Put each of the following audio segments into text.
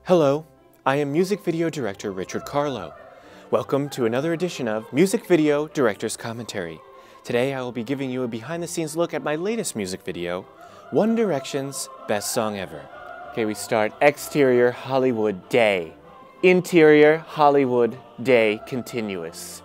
Hello, I am music video director Richard Carleau. Welcome to another edition of Music Video Director's Commentary. Today I will be giving you a behind-the-scenes look at my latest music video, One Direction's Best Song Ever. Okay, we start exterior Hollywood day. Interior Hollywood day continuous.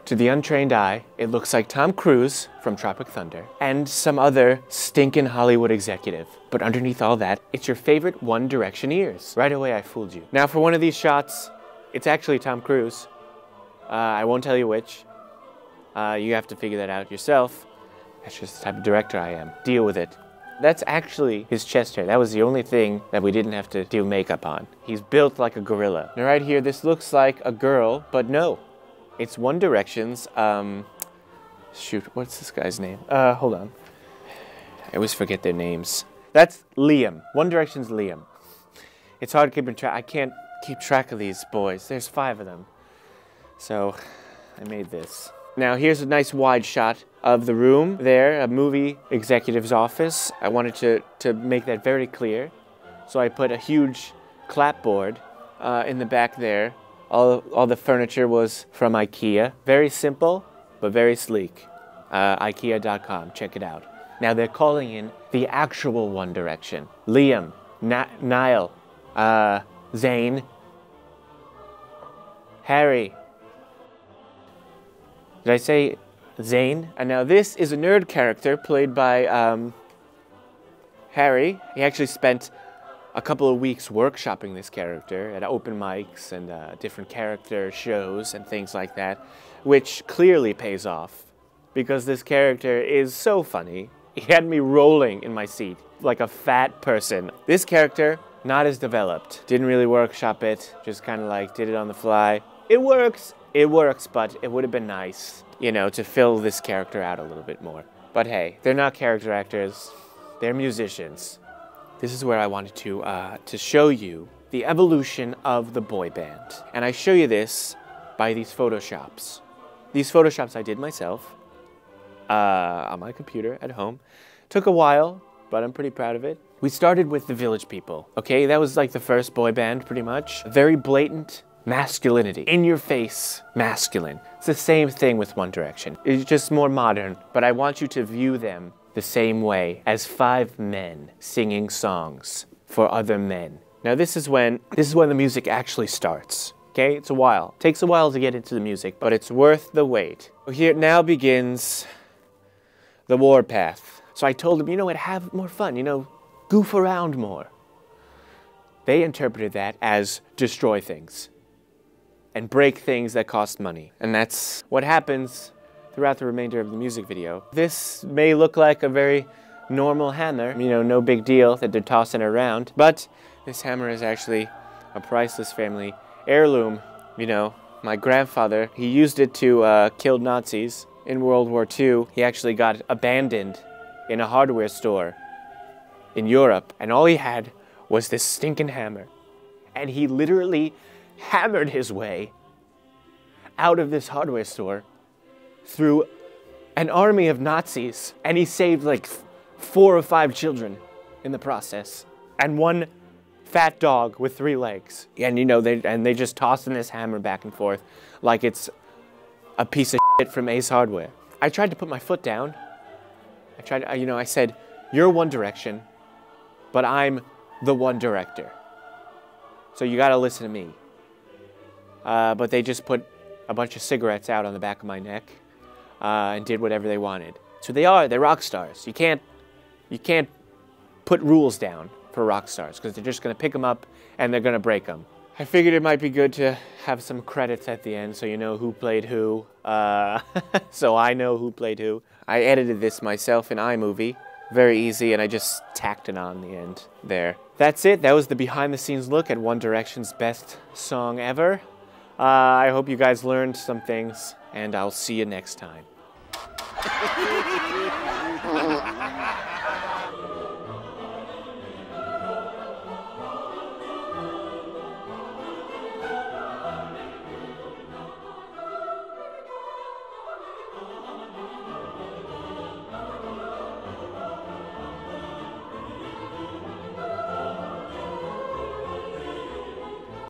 To the untrained eye, it looks like Tom Cruise from Tropic Thunder and some other stinking Hollywood executive. But underneath all that, it's your favorite One Direction ears. Right away, I fooled you. Now for one of these shots, it's actually Tom Cruise. I won't tell you which. You have to figure that out yourself. That's just the type of director I am. Deal with it. That's actually his chest hair. That was the only thing that we didn't have to do makeup on. He's built like a gorilla. Now right here, this looks like a girl, but no. It's One Direction's, shoot, what's this guy's name? Hold on. I always forget their names. That's Liam. One Direction's Liam. It's hard keeping track. I can't keep track of these boys. There's 5 of them. So, I made this. Now, here's a nice wide shot of the room there, a movie executive's office. I wanted to make that very clear. So I put a huge clapboard in the back there. All the furniture was from IKEA. Very simple, but very sleek. IKEA.com, check it out. Now they're calling in the actual One Direction. Liam, Niall, Zayn, Harry. Did I say Zayn? And now this is a nerd character played by Harry. He actually spent a couple of weeks workshopping this character at open mics and different character shows and things like that, which clearly pays off because this character is so funny. He had me rolling in my seat like a fat person. This character, not as developed. Didn't really workshop it, just kind of like did it on the fly. It works, but it would have been nice, you know, to fill this character out a little bit more. But hey, they're not character actors, they're musicians. This is where I wanted to show you the evolution of the boy band. And I show you this by these photoshops. These photoshops I did myself on my computer at home. Took a while, but I'm pretty proud of it. We started with the Village People, okay? That was like the first boy band, pretty much. Very blatant masculinity, in-your-face masculine. It's the same thing with One Direction. It's just more modern, but I want you to view them the same way as 5 men singing songs for other men. Now this is when the music actually starts. Okay, it's a while. Takes a while to get into the music, but it's worth the wait. Here now begins the warpath. So I told them, you know what, have more fun, you know, goof around more. They interpreted that as destroy things and break things that cost money. And that's what happens throughout the remainder of the music video. This may look like a very normal hammer, you know, no big deal that they're tossing around, but this hammer is actually a priceless family heirloom. You know, my grandfather, he used it to kill Nazis in World War II. He actually got abandoned in a hardware store in Europe, and all he had was this stinking hammer. And he literally hammered his way out of this hardware store through an army of Nazis, and he saved like 4 or 5 children in the process, and 1 fat dog with 3 legs. And you know, they just tossing this hammer back and forth like it's a piece of shit from Ace Hardware. I tried to put my foot down. I said, you're One Direction, but I'm the one director. So you gotta listen to me. But they just put a bunch of cigarettes out on the back of my neck. And did whatever they wanted. So they're rock stars. You can't put rules down for rock stars because they're just gonna pick them up and they're gonna break them. I figured it might be good to have some credits at the end so you know who played who. So I know who played who. I edited this myself in iMovie. Very easy, and I just tacked it on the end there. That's it. That was the behind-the-scenes look at One Direction's best song ever. I hope you guys learned some things, and I'll see you next time.